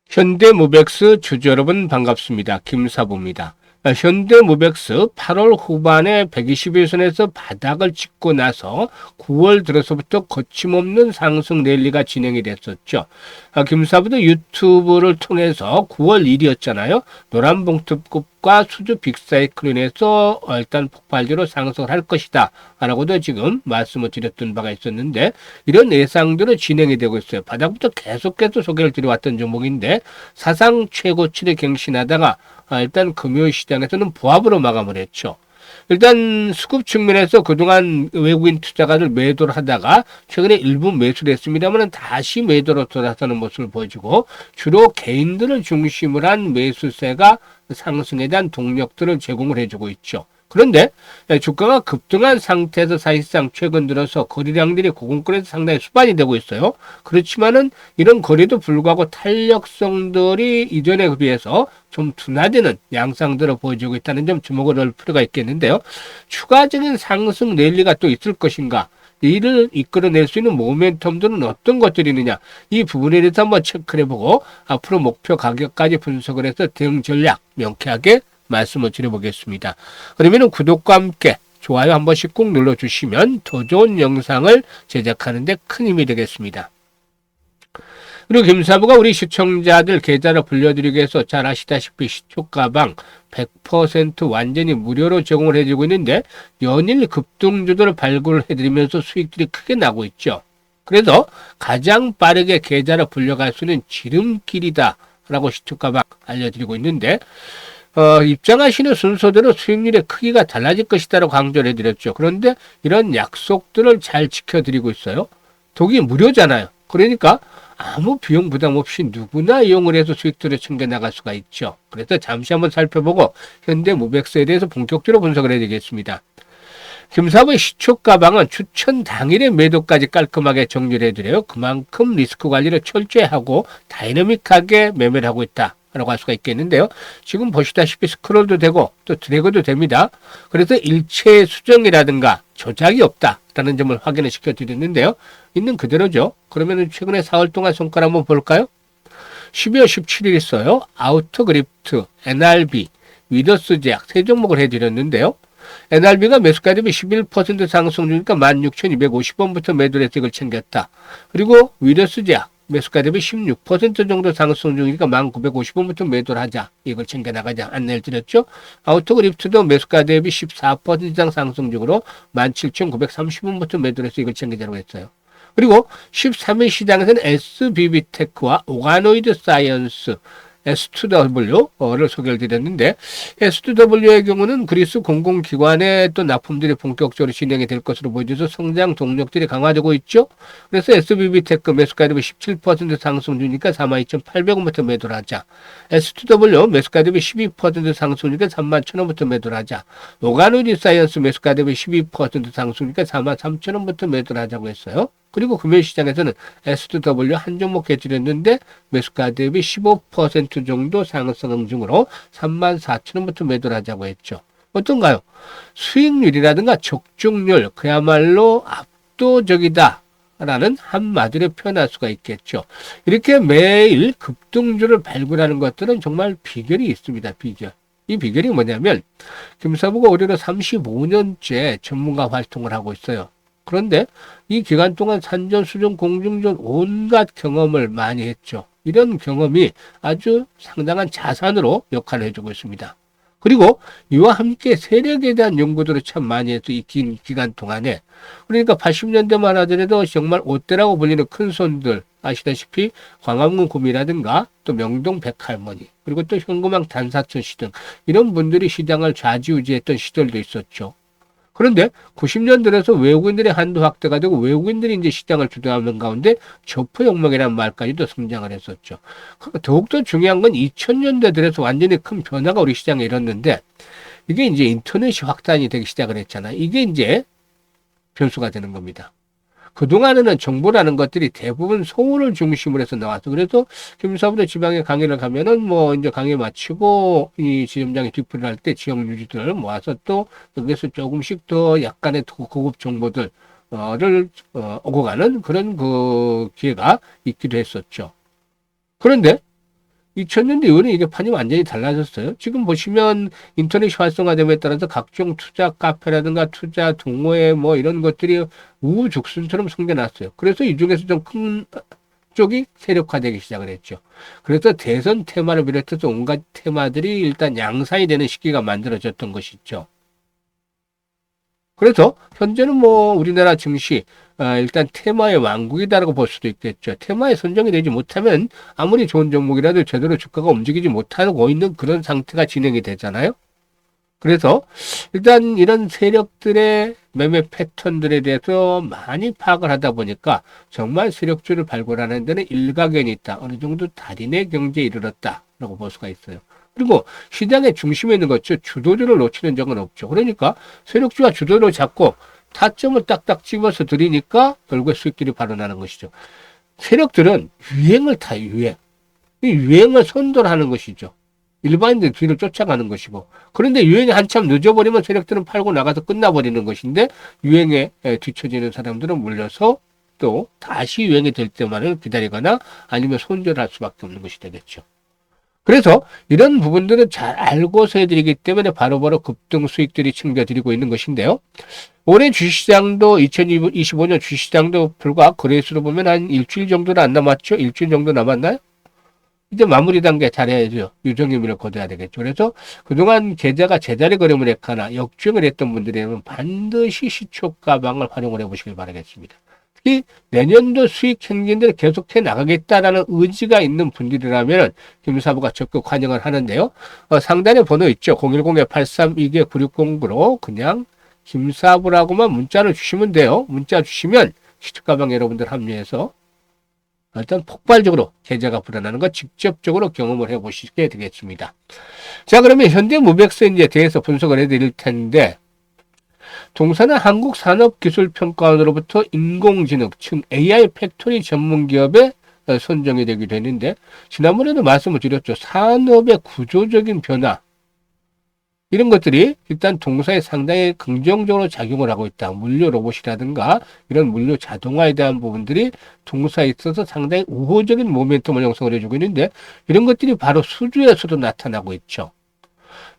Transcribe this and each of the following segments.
현대모백스 주주 여러분 반갑습니다. 김사부입니다. 현대모백스 8월 후반에 121선에서 바닥을 찍고 나서 9월 들어서부터 거침없는 상승 랠리가 진행이 됐었죠. 김사부도 유튜브를 통해서 9월 1일이었잖아요. 노란봉투급과 수주 빅사이클로 인해서 일단 폭발적으로 상승을 할 것이다 라고도 지금 말씀을 드렸던 바가 있었는데, 이런 예상들은 진행이 되고 있어요. 바닥부터 계속해서 소개를 드려왔던 종목인데 사상 최고치를 갱신하다가 일단 금요일 시장에서는 보합으로 마감을 했죠. 일단 수급 측면에서 그동안 외국인 투자가들 매도를 하다가 최근에 일부 매수를 했습니다만 다시 매도로 돌아서는 모습을 보여주고, 주로 개인들을 중심으로 한 매수세가 상승에 대한 동력들을 제공을 해주고 있죠. 그런데 주가가 급등한 상태에서 사실상 최근 들어서 거래량들이 고공권에서 상당히 수반이 되고 있어요. 그렇지만은 이런 거래도 불구하고 탄력성들이 이전에 비해서 좀 둔화되는 양상들을 보여주고 있다는 점 주목을 할 필요가 있겠는데요. 추가적인 상승 랠리가 또 있을 것인가? 이를 이끌어낼 수 있는 모멘텀들은 어떤 것들이 있느냐, 이 부분에 대해서 한번 체크를 해보고 앞으로 목표 가격까지 분석을 해서 대응 전략 명쾌하게 말씀을 드려보겠습니다. 그러면 구독과 함께 좋아요 한 번씩 꼭 눌러주시면 더 좋은 영상을 제작하는 데 큰 힘이 되겠습니다. 그리고 김사부가 우리 시청자들 계좌를 불려드리기 위해서 잘 아시다시피 시초가방 100% 완전히 무료로 제공을 해주고 있는데, 연일 급등주들을 발굴을 해드리면서 수익들이 크게 나고 있죠. 그래서 가장 빠르게 계좌를 불려갈 수 있는 지름길이다 라고 시초가방 알려드리고 있는데, 입장하시는 순서대로 수익률의 크기가 달라질 것이다라고 강조를 해드렸죠. 그런데 이런 약속들을 잘 지켜드리고 있어요. 독이 무료잖아요. 그러니까 아무 비용 부담 없이 누구나 이용을 해서 수익들을 챙겨나갈 수가 있죠. 그래서 잠시 한번 살펴보고 현대모백스에 대해서 본격적으로 분석을 해드리겠습니다. 김사부의 시초가방은 추천 당일의 매도까지 깔끔하게 정리를 해드려요. 그만큼 리스크 관리를 철저히 하고 다이내믹하게 매매를 하고 있다 라고 할 수가 있겠는데요. 지금 보시다시피 스크롤도 되고 또 드래그도 됩니다. 그래서 일체 수정이라든가 조작이 없다라는 점을 확인을 시켜드렸는데요. 있는 그대로죠. 그러면 최근에 4월 동안 손가락 한번 볼까요? 12월 17일 있어요. 아우터그리프트, NRB, 위더스 제약 세 종목을 해드렸는데요. NRB가 매수가 대비 11% 상승 중이니까 16,250원부터 매도를 해서 이걸 챙겼다. 그리고 위더스 제약 매수가 대비 16% 정도 상승 중이니까 1,950원부터 매도를 하자. 이걸 챙겨나가자. 안내를 드렸죠. 아우터그리프트도 매수가 대비 14% 이상 상승 중으로 17,930원부터 매도를 해서 이걸 챙기자고 했어요. 그리고 13일 시장에서는 SBB테크와 오가노이드 사이언스 S2W를 소개를 드렸는데, S2W의 경우는 그리스 공공기관의 또 납품들이 본격적으로 진행이 될 것으로 보여져서 성장 동력들이 강화되고 있죠. 그래서 SBB테크 매수가 대비 17% 상승 중이니까 42,800원부터 매도를 하자. S2W 매수가 대비 12% 상승 중이니까 31,000원부터 매도를 하자. 오가노이드 사이언스 매수가 대비 12% 상승이니까 43,000원부터 매도를 하자고 했어요. 그리고 금요일 시장에서는 S2W 한 종목 해드렸는데 매수가 대비 15% 정도 상승 중으로 34,000원부터 매도를 하자고 했죠. 어떤가요? 수익률이라든가 적중률 그야말로 압도적이다 라는 한마디로 표현할 수가 있겠죠. 이렇게 매일 급등주를 발굴하는 것들은 정말 비결이 있습니다. 비결. 이 비결이 뭐냐면, 김사부가 올해로 35년째 전문가 활동을 하고 있어요. 그런데 이 기간 동안 산전, 수전, 공중전 온갖 경험을 많이 했죠. 이런 경험이 아주 상당한 자산으로 역할을 해주고 있습니다. 그리고 이와 함께 세력에 대한 연구들을 참 많이 해서 이 긴 기간 동안에, 그러니까 80년대만 하더라도 정말 옷대라고 불리는 큰 손들 아시다시피 광화문 구미라든가 또 명동 백할머니, 그리고 또 현금왕 단사천 씨 등 이런 분들이 시장을 좌지우지했던 시절도 있었죠. 그런데 90년대에서 외국인들의 한도 확대가 되고 외국인들이 이제 시장을 주도하는 가운데 저포혁명이라는 말까지도 성장을 했었죠. 더욱더 중요한 건 2000년대 들어서 완전히 큰 변화가 우리 시장에 일었는데, 이게 이제 인터넷이 확산이 되기 시작을 했잖아요. 이게 이제 변수가 되는 겁니다. 그동안에는 정보라는 것들이 대부분 서울을 중심으로 해서 나왔어. 그래서 김사부도 지방에 강의를 가면은 뭐 이제 강의 마치고 이 지점장이 뒤풀이를 할 때 지역 유지들을 모아서 또 여기서 조금씩 더 약간의 고급 정보들을 오고 가는 그런 그 기회가 있기도 했었죠. 그런데 2000년대 이후는 이게 판이 완전히 달라졌어요. 지금 보시면 인터넷이 활성화됨에 따라서 각종 투자 카페라든가 투자 동호회 뭐 이런 것들이 우후죽순처럼 생겨났어요. 그래서 이 중에서 좀 큰 쪽이 세력화되기 시작을 했죠. 그래서 대선 테마를 비롯해서 온갖 테마들이 일단 양산이 되는 시기가 만들어졌던 것이죠. 그래서 현재는 뭐 우리나라 증시 일단 테마의 왕국이다라고 볼 수도 있겠죠. 테마에 선정이 되지 못하면 아무리 좋은 종목이라도 제대로 주가가 움직이지 못하고 있는 그런 상태가 진행이 되잖아요. 그래서 일단 이런 세력들의 매매 패턴들에 대해서 많이 파악을 하다 보니까 정말 세력주를 발굴하는 데는 일가견이 있다. 어느 정도 달인의 경지에 이르렀다라고 볼 수가 있어요. 그리고 시장의 중심에 있는 것죠. 주도주를 놓치는 적은 없죠. 그러니까 세력주가 주도를 잡고 타점을 딱딱 집어서 들이니까 결국에 수익들이 발생하는 것이죠. 세력들은 유행을 타요, 유행. 이 유행을 선도하는 것이죠. 일반인들 뒤를 쫓아가는 것이고. 그런데 유행이 한참 늦어버리면 세력들은 팔고 나가서 끝나버리는 것인데 유행에 뒤처지는 사람들은 물려서 또 다시 유행이 될 때만을 기다리거나 아니면 손절할 수밖에 없는 것이 되겠죠. 그래서 이런 부분들은 잘 알고서 해드리기 때문에 바로바로 급등 수익들이 챙겨드리고 있는 것인데요. 올해 주식시장도 2025년 주식시장도 불과 거래수로 보면 한 일주일 정도는 안 남았죠. 일주일 정도 남았나요? 이제 마무리 단계 잘해야죠. 유정의미를 거둬야 되겠죠. 그래서 그동안 계좌가 제자리 걸음을 했거나 역주행을 했던 분들이라면 반드시 시초 가방을 활용을 해보시길 바라겠습니다. 특히 내년도 수익 행진들을 계속해 나가겠다라는 의지가 있는 분들이라면 김사부가 적극 환영을 하는데요. 상단에 번호 있죠. 010-832-9609로 그냥 김사부라고만 문자를 주시면 돼요. 문자 주시면 시초 가방 여러분들 합류해서 일단 폭발적으로 계좌가 불어나는 것 직접적으로 경험을 해보시게 되겠습니다. 자, 그러면 현대무백서에 대해서 분석을 해드릴 텐데, 동사는 한국산업기술평가원으로부터 인공지능, 즉 AI 팩토리 전문기업에 선정이 되게 되는데, 지난번에도 말씀을 드렸죠. 산업의 구조적인 변화, 이런 것들이 일단 동사에 상당히 긍정적으로 작용을 하고 있다. 물류 로봇이라든가 이런 물류 자동화에 대한 부분들이 동사에 있어서 상당히 우호적인 모멘텀을 형성을 해주고 있는데 이런 것들이 바로 수주에서도 나타나고 있죠.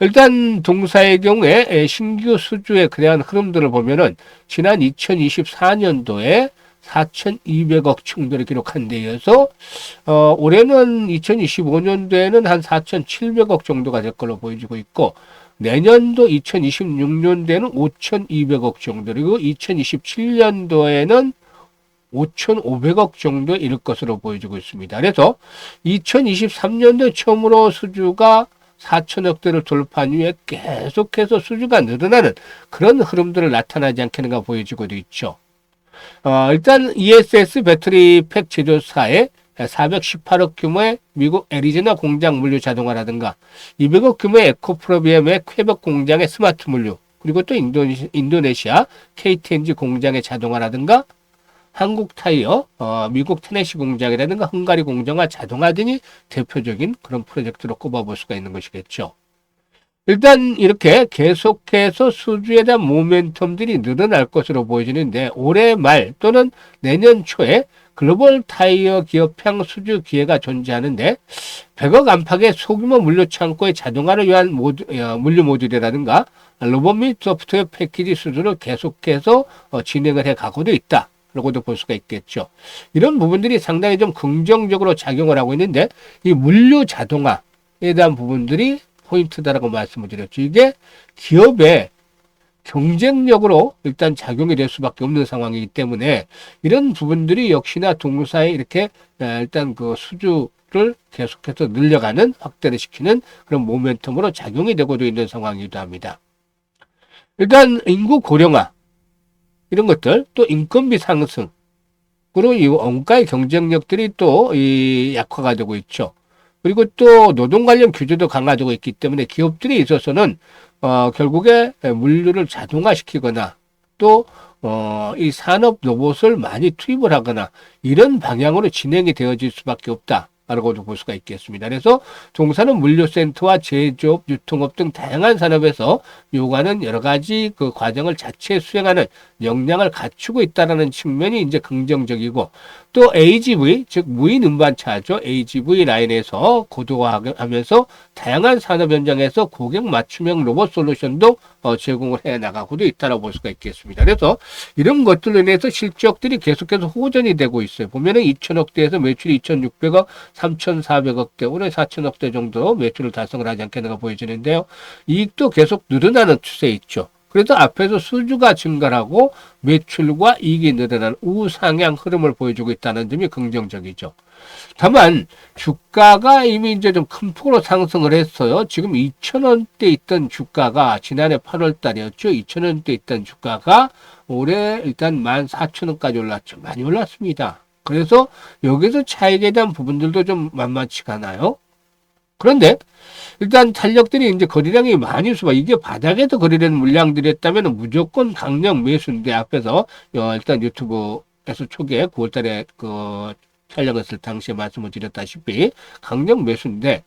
일단 동사의 경우에 신규 수주에 대한 흐름들을 보면은 지난 2024년도에 4,200억 충돌을 기록한 데 이어서 올해는 2025년도에는 한 4,700억 정도가 될 걸로 보여지고 있고 내년도 2026년도에는 5,200억 정도 그리고 2027년도에는 5,500억 정도에 이를 것으로 보여지고 있습니다. 그래서 2023년도에 처음으로 수주가 4천억대를 돌파한 이후에 계속해서 수주가 늘어나는 그런 흐름들을 나타나지 않겠는가 보여지고 있죠. 일단 ESS 배터리 팩 제조사의 418억 규모의 미국 애리조나 공장 물류 자동화라든가 200억 규모의 에코프로비엠의 퀘벡 공장의 스마트 물류 그리고 또 인도네시아 KTNG 공장의 자동화라든가 한국 타이어, 미국 테네시 공장이라든가 헝가리 공장과 자동화 등이 대표적인 그런 프로젝트로 꼽아볼 수가 있는 것이겠죠. 일단 이렇게 계속해서 수주에 대한 모멘텀들이 늘어날 것으로 보여지는데 올해 말 또는 내년 초에 글로벌 타이어 기업형 수주 기회가 존재하는데 100억 안팎의 소규모 물류 창고의 자동화를 위한 물류 모듈이라든가 로봇 및 소프트웨어 패키지 수주를 계속해서 진행을 해 가고도 있다. 라고도 볼 수가 있겠죠. 이런 부분들이 상당히 좀 긍정적으로 작용을 하고 있는데 이 물류 자동화에 대한 부분들이 포인트다라고 말씀을 드렸죠. 이게 기업의 경쟁력으로 일단 작용이 될 수밖에 없는 상황이기 때문에 이런 부분들이 역시나 동사에 이렇게 일단 그 수주를 계속해서 늘려가는 확대를 시키는 그런 모멘텀으로 작용이 되고도 있는 상황이기도 합니다. 일단 인구 고령화 이런 것들 또 인건비 상승 그리고 이 원가의 경쟁력들이 또 이 약화가 되고 있죠. 그리고 또 노동 관련 규제도 강화되고 있기 때문에 기업들이 있어서는 결국에 물류를 자동화시키거나 또 이 산업 로봇을 많이 투입을 하거나 이런 방향으로 진행이 되어질 수밖에 없다. 라고도 볼 수가 있겠습니다. 그래서 동사는 물류센터와 제조업, 유통업 등 다양한 산업에서 요구하는 여러 가지 그 과정을 자체 수행하는 역량을 갖추고 있다는 측면이 이제 긍정적이고, 또 AGV, 즉 무인 운반차죠. AGV 라인에서 고도화하면서 다양한 산업 현장에서 고객 맞춤형 로봇 솔루션도 제공을 해 나가고도 있다고 볼 수가 있겠습니다. 그래서 이런 것들로 인해서 실적들이 계속해서 호전이 되고 있어요. 보면은 2천억대에서 매출이 2,600억, 3,400억대, 올해 4천억대 정도 매출을 달성을 하지 않겠는가 보여지는데요. 이익도 계속 늘어나는 추세에 있죠. 그래서 앞에서 수주가 증가하고 매출과 이익이 늘어나는 우상향 흐름을 보여주고 있다는 점이 긍정적이죠. 다만 주가가 이미 이제 좀 큰 폭으로 상승을 했어요. 지금 2,000원대 있던 주가가 지난해 8월 달이었죠. 2,000원대 있던 주가가 올해 일단 14,000원까지 올랐죠. 많이 올랐습니다. 그래서 여기서 차익에 대한 부분들도 좀 만만치가 않아요. 그런데 일단 탄력들이 이제 거래량이 많이 수가, 이게 바닥에서 거래된 물량들이었다면 무조건 강력 매수인데, 앞에서 일단 유튜브에서 초기에 9월달에 그 촬영했을 당시에 말씀을 드렸다시피 강력 매수인데,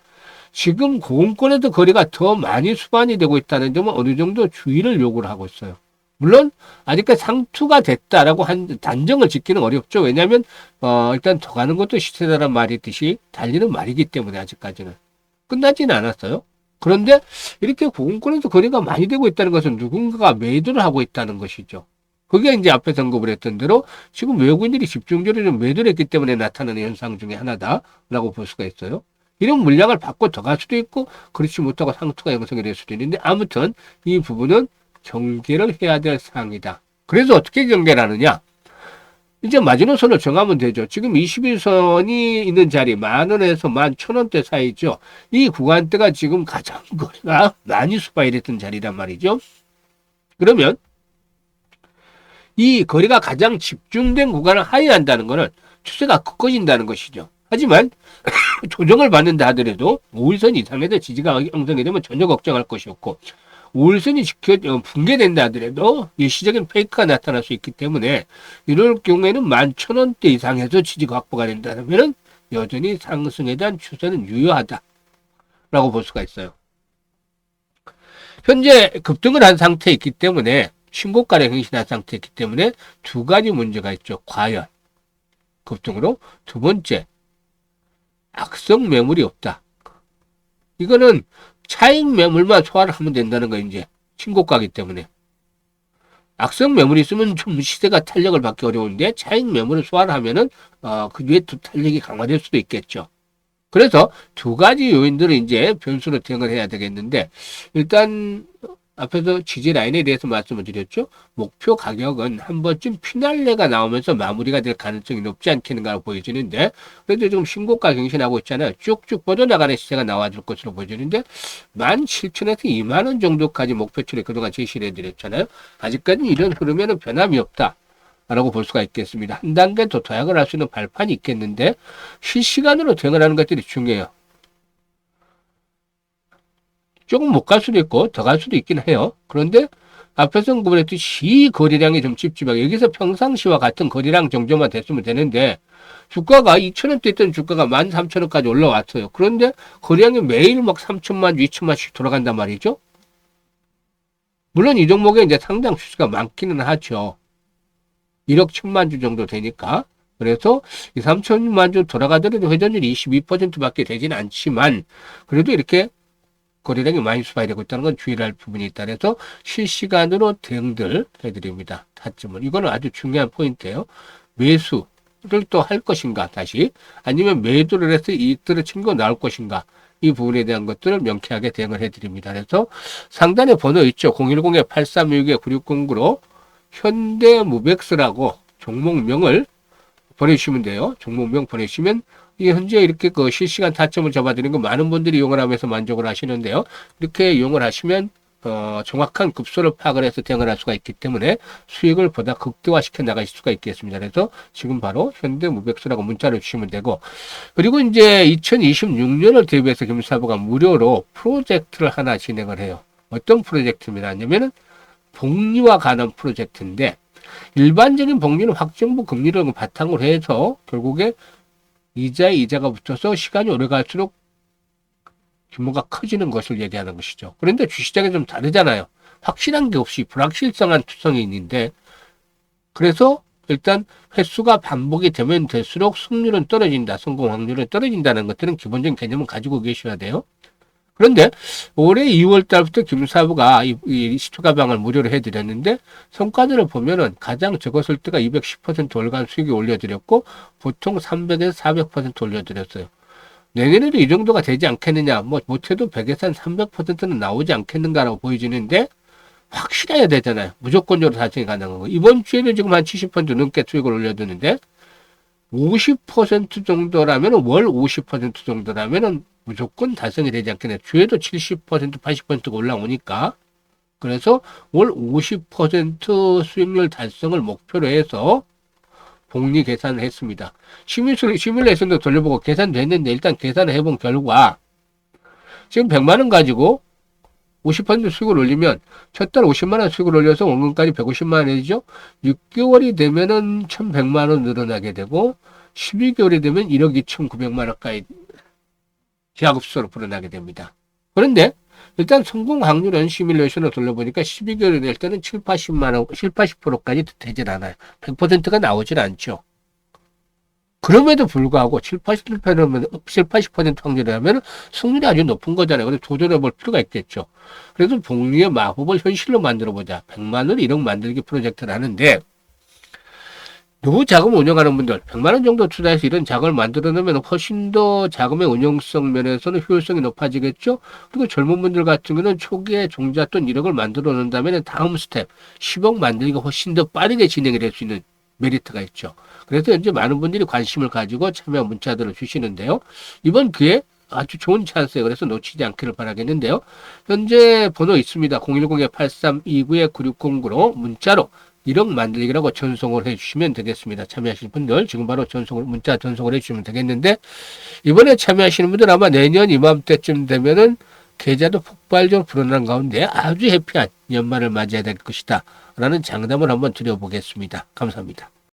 지금 고금권에서 거래가 더 많이 수반이 되고 있다는 점은 어느 정도 주의를 요구를 하고 있어요. 물론 아직까지 상투가 됐다라고 한 단정을 짓기는 어렵죠. 왜냐하면 일단 더 가는 것도 시세다란 말이 있듯이 달리는 말이기 때문에 아직까지는 끝나지는 않았어요. 그런데 이렇게 고금권에서 거래가 많이 되고 있다는 것은 누군가가 매도를 하고 있다는 것이죠. 그게 이제 앞에 언급을 했던 대로 지금 외국인들이 집중적으로 좀 매도를 했기 때문에 나타나는 현상 중에 하나다라고 볼 수가 있어요. 이런 물량을 받고 더 갈 수도 있고, 그렇지 못하고 상투가 형성이 될 수도 있는데, 아무튼 이 부분은 경계를 해야 될 사항이다. 그래서 어떻게 경계를 하느냐? 이제 마지노선을 정하면 되죠. 지금 21선이 있는 자리 10,000원에서 11,000원대 사이죠. 이 구간대가 지금 가장 거래가 많이 수반이 됐던 자리란 말이죠. 그러면 이 거래가 가장 집중된 구간을 하회한다는 것은 추세가 꺾어진다는 것이죠. 하지만 조정을 받는다 하더라도 5일선 이상에서 지지가 형성이 되면 전혀 걱정할 것이 없고, 5일선이 붕괴된다 하더라도 일시적인 페이크가 나타날 수 있기 때문에, 이럴 경우에는 11,000원대 이상에서 지지가 확보가 된다면 여전히 상승에 대한 추세는 유효하다라고 볼 수가 있어요. 현재 급등을 한 상태에 있기 때문에, 신고가를 행신한 상태에 있기 때문에 두 가지 문제가 있죠. 과열, 급등으로. 두 번째, 악성 매물이 없다. 이거는 차익 매물만 소화를 하면 된다는 거, 이제 신고가이기 때문에. 악성 매물이 있으면 좀 시세가 탄력을 받기 어려운데, 차익 매물을 소화를 하면은 그 뒤에 또 탄력이 강화될 수도 있겠죠. 그래서 두 가지 요인들을 이제 변수로 대응을 해야 되겠는데, 일단 앞에서 지지 라인에 대해서 말씀을 드렸죠. 목표 가격은 한 번쯤 피날레가 나오면서 마무리가 될 가능성이 높지 않겠는가 보여지는데, 그래도 지금 신고가 갱신하고 있잖아요. 쭉쭉 뻗어나가는 시세가 나와줄 것으로 보여지는데, 17,000에서 20,000원 정도까지 목표치를 그동안 제시를 해드렸잖아요. 아직까지는 이런 흐름에는 변함이 없다 라고 볼 수가 있겠습니다. 한 단계 더 도약을 할 수 있는 발판이 있겠는데, 실시간으로 대응을 하는 것들이 중요해요. 조금 못 갈 수도 있고 더 갈 수도 있긴 해요. 그런데 앞에서 언급했듯이 이 거래량이 좀 찝찝하게, 여기서 평상시와 같은 거래량 정도만 됐으면 되는데, 주가가 2,000원대 있던 주가가 13,000원까지 올라왔어요. 그런데 거래량이 매일 막 3천만, 2천만씩 돌아간단 말이죠. 물론 이 종목에 이제 상당 수수가 많기는 하죠. 1억 1천만 주 정도 되니까. 그래서 이 3천만 주 돌아가더라도 회전율이 22%밖에 되지는 않지만, 그래도 이렇게 거래량이 많이 수반이 되고 있다는 건 주의를 할 부분이 있다. 그래서 실시간으로 대응들 해드립니다. 타점은. 이거는 아주 중요한 포인트예요. 매수를 또 할 것인가, 다시. 아니면 매도를 해서 이익들을 챙겨 나올 것인가. 이 부분에 대한 것들을 명쾌하게 대응을 해드립니다. 그래서 상단에 번호 있죠. 010-8366-9609로 현대무백스라고 종목명을 보내주시면 돼요. 종목명 보내주시면 현재 이렇게 그 실시간 타점을 잡아드리는 거 많은 분들이 이용을 하면서 만족을 하시는데요. 이렇게 이용을 하시면 정확한 급소를 파악을 해서 대응을 할 수가 있기 때문에 수익을 보다 극대화시켜 나가실 수가 있겠습니다. 그래서 지금 바로 현대무백수라고 문자를 주시면 되고, 그리고 이제 2026년을 대비해서 금사부가 무료로 프로젝트를 하나 진행을 해요. 어떤 프로젝트입니다. 하냐면은 복리와 관한 프로젝트인데, 일반적인 복리는 확정부 금리를 바탕으로 해서 결국에 이자에 이자가 붙어서 시간이 오래 갈수록 규모가 커지는 것을 얘기하는 것이죠. 그런데 주식시장이 좀 다르잖아요. 확실한 게 없이 불확실성한 투성이 있는데, 그래서 일단 횟수가 반복이 되면 될수록 승률은 떨어진다, 성공 확률은 떨어진다는 것들은 기본적인 개념을 가지고 계셔야 돼요. 그런데 올해 2월 달부터 김사부가 이 시초 가방을 무료로 해드렸는데, 성과들을 보면은 가장 적었을 때가 210% 월간 수익이 올려드렸고, 보통 300에서 400% 올려드렸어요. 내년에도 이 정도가 되지 않겠느냐, 뭐 못해도 100에서 한 300%는 나오지 않겠는가라고 보여지는데, 확실해야 되잖아요. 무조건적으로 달성이 가능한 거. 이번 주에는 지금 한 70% 넘게 수익을 올려두는데, 50% 정도라면, 월 50% 정도라면은 무조건 달성이 되지 않겠네. 주에도 70%, 80%가 올라오니까. 그래서 월 50% 수익률 달성을 목표로 해서 복리 계산을 했습니다. 시뮬레이션도 돌려보고 계산됐는데, 일단 계산을 해본 결과, 지금 100만원 가지고 50% 수익을 올리면 첫 달 50만 원 수익을 올려서 원금까지 150만 원이죠. 6개월이 되면은 1,100만 원 늘어나게 되고 12개월이 되면 1억 2,900만 원까지 계약업소로 불어나게 됩니다. 그런데 일단 성공 확률은 시뮬레이션을 돌려보니까 12개월이 될 때는 7, 80만 원, 7, 80%까지 되질 않아요. 100%가 나오질 않죠. 그럼에도 불구하고 7, 80% 확률이라면 승률이 아주 높은 거잖아요. 그래서 도전해 볼 필요가 있겠죠. 그래서 복리의 마법을 현실로 만들어 보자. 100만 원 1억 만들기 프로젝트를 하는데, 요 자금 운영하는 분들 100만 원 정도 투자해서 이런 자금을 만들어 놓으면 훨씬 더 자금의 운영성 면에서는 효율성이 높아지겠죠. 그리고 젊은 분들 같은 경우는 초기에 종잣돈 1억을 만들어 놓는다면 다음 스텝 10억 만들기가 훨씬 더 빠르게 진행이 될 수 있는 메리트가 있죠. 그래서 현재 많은 분들이 관심을 가지고 참여 문자들을 주시는데요. 이번 기회에 아주 좋은 찬스예요. 그래서 놓치지 않기를 바라겠는데요. 현재 번호 있습니다. 010-8329-9609로 문자로 1억 만들기라고 전송을 해주시면 되겠습니다. 참여하실 분들 지금 바로 문자 전송을 해주시면 되겠는데, 이번에 참여하시는 분들 아마 내년 이맘때쯤 되면은 계좌도 폭발적으로 불어난 가운데 아주 해피한 연말을 맞이해야 될 것이다 라는 장담을 한번 드려보겠습니다. 감사합니다.